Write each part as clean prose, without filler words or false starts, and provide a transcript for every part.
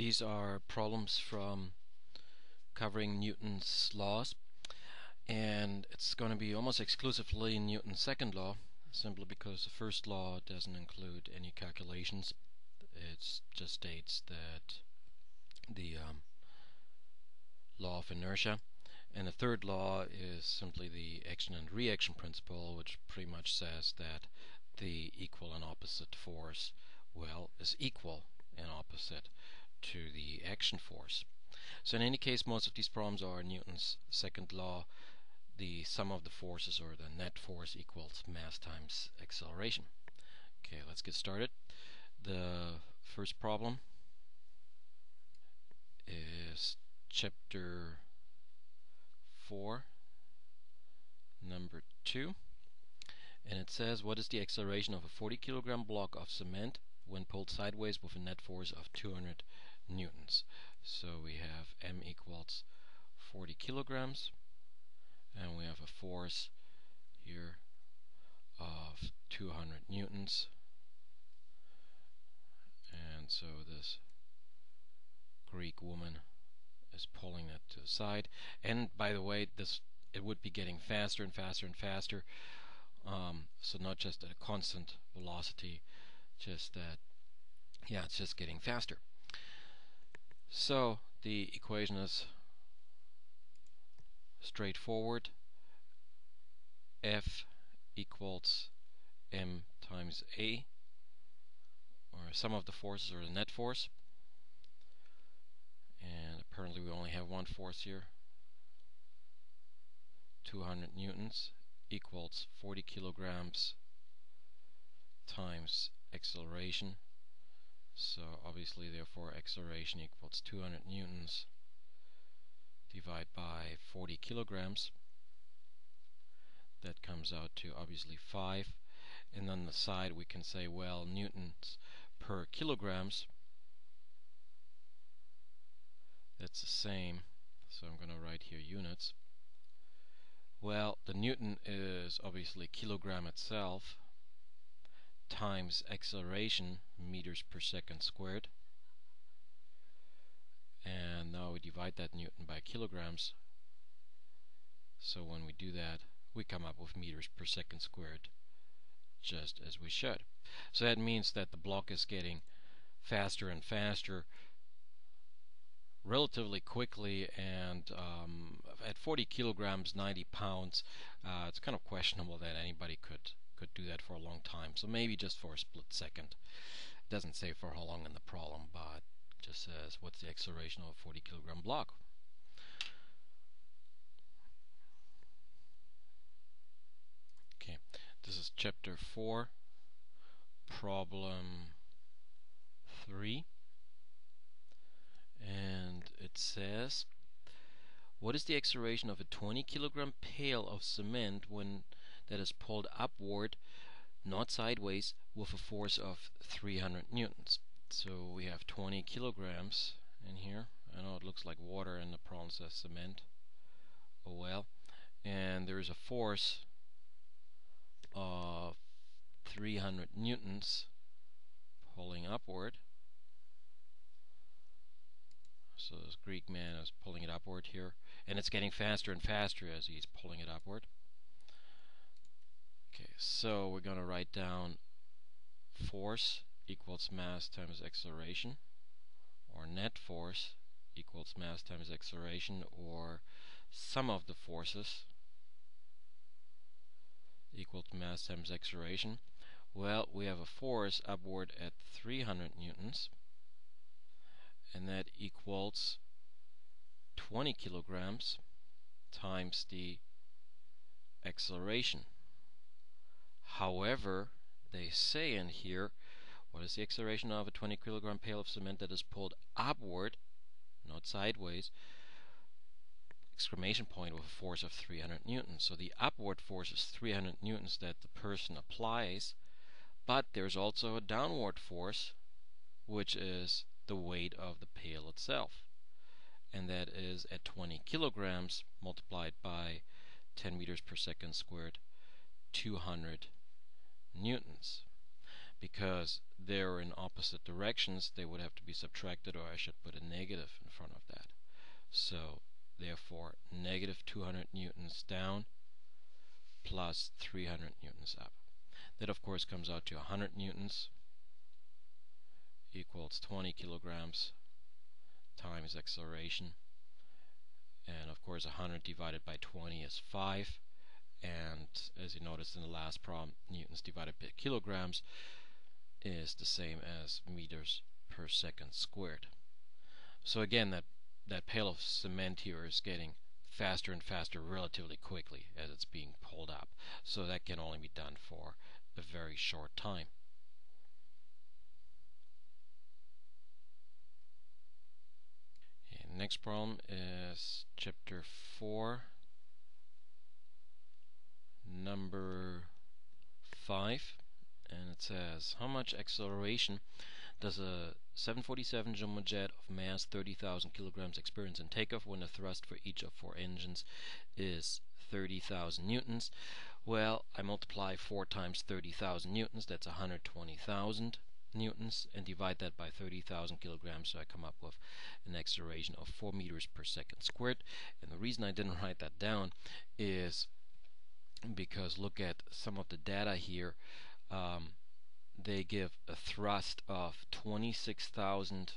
These are problems from covering Newton's laws, and it's going to be almost exclusively Newton's second law, simply because the first law doesn't include any calculations. It just states that the law of inertia, and the third law is simply the action and reaction principle, which pretty much says that the equal and opposite force, well, is equal and opposite to the action force. So in any case, most of these problems are Newton's second law. The sum of the forces, or the net force, equals mass times acceleration. Okay, let's get started. The first problem is chapter 4, number 2. And it says, what is the acceleration of a 40 kilogram block of cement when pulled sideways with a net force of 200 newtons? So we have m equals 40 kilograms, and we have a force here of 200 newtons. And so this Greek woman is pulling it to the side. And by the way, it would be getting faster and faster and faster. So not just at a constant velocity, just that, yeah, it's just getting faster. So the equation is straightforward. F equals m times a, or sum of the forces, or the net force. And apparently we only have one force here, 200 newtons, equals 40 kilograms times acceleration. So obviously, therefore, acceleration equals 200 newtons divided by 40 kilograms. That comes out to obviously 5. And on the side we can say, well, newtons per kilograms, that's the same. So I'm going to write here units. Well, the newton is obviously kilogram itself times acceleration, meters per second squared. And now we divide that newton by kilograms. So when we do that, we come up with meters per second squared, just as we should. So that means that the block is getting faster and faster relatively quickly, and at 40 kilograms, 90 pounds, it's kind of questionable that anybody could do that for a long time. So maybe just for a split second. It doesn't say for how long in the problem, but just says what's the acceleration of a 40 kilogram block. Okay, this is chapter 4, problem 3. And it says, what is the acceleration of a 20 kilogram pail of cement when that is pulled upward, not sideways, with a force of 300 newtons? So we have 20 kilograms in here. I know it looks like water and the problem says cement. Oh well. And there is a force of 300 newtons pulling upward. So this Greek man is pulling it upward here, and it's getting faster and faster as he's pulling it upward. Okay, so we're going to write down force equals mass times acceleration, or net force equals mass times acceleration, or sum of the forces equal to mass times acceleration. Well, we have a force upward at 300 newtons, and that equals 20 kilograms times the acceleration. However, they say in here, what is the acceleration of a 20 kilogram pail of cement that is pulled upward, not sideways, exclamation point, with a force of 300 newtons. So the upward force is 300 newtons that the person applies, but there's also a downward force, which is the weight of the pail itself, and that is at 20 kilograms multiplied by 10 meters per second squared, 200 newtons. because they're in opposite directions, they would have to be subtracted, or I should put a negative in front of that. So therefore, negative 200 newtons down plus 300 newtons up. That of course comes out to 100 newtons equals 20 kilograms times acceleration. And of course 100 divided by 20 is 5. And as you noticed in the last problem, newtons divided by kilograms is the same as meters per second squared. So again, that pail of cement here is getting faster and faster relatively quickly as it's being pulled up. So that can only be done for a very short time. Okay, next problem is chapter 4, number 5, and it says, how much acceleration does a 747 jumbo jet of mass 30,000 kilograms experience in takeoff when the thrust for each of 4 engines is 30,000 newtons? Well, I multiply 4 times 30,000 newtons, that's 120,000 newtons, and divide that by 30,000 kilograms, so I come up with an acceleration of 4 meters per second squared. And the reason I didn't write that down is because look at some of the data here. They give a thrust of 26,000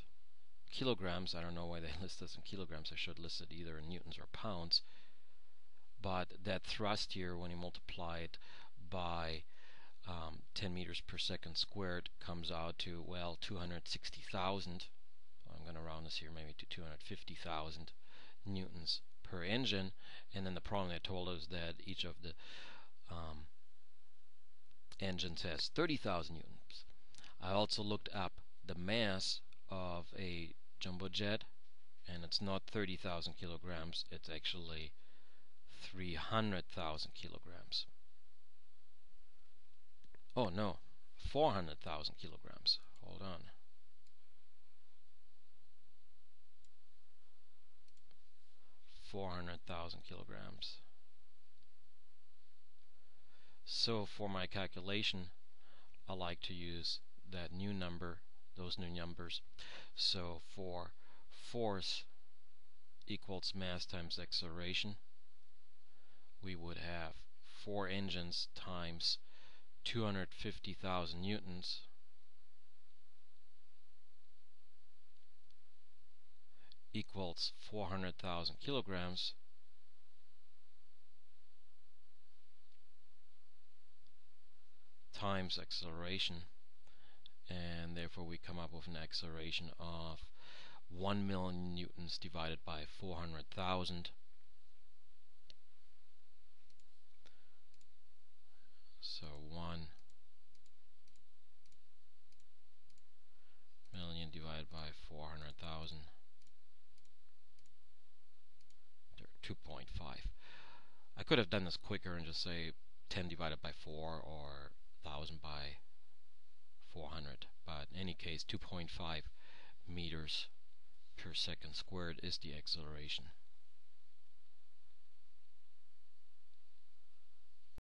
kilograms. I don't know why they list this in kilograms. I should list it either in newtons or pounds. But that thrust here, when you multiply it by 10 meters per second squared, comes out to, well, 260,000. I'm going to round this here maybe to 250,000 newtons per engine. And then the problem they told us that each of the engines has 30,000 newtons. I also looked up the mass of a jumbo jet, and it's not 30,000 kilograms, it's actually 300,000 kilograms. Oh no, 400,000 kilograms. Hold on. kilograms. So for my calculation, I like to use that new number, those new numbers. So for force equals mass times acceleration, we would have 4 engines times 250,000 newtons equals 400,000 kilograms times acceleration, and therefore we come up with an acceleration of 1 million newtons divided by 400,000. So 1 million divided by 400,000, 2.5. I could have done this quicker and just say 10 divided by 4 or 1,000 by 400, but in any case 2.5 meters per second squared is the acceleration.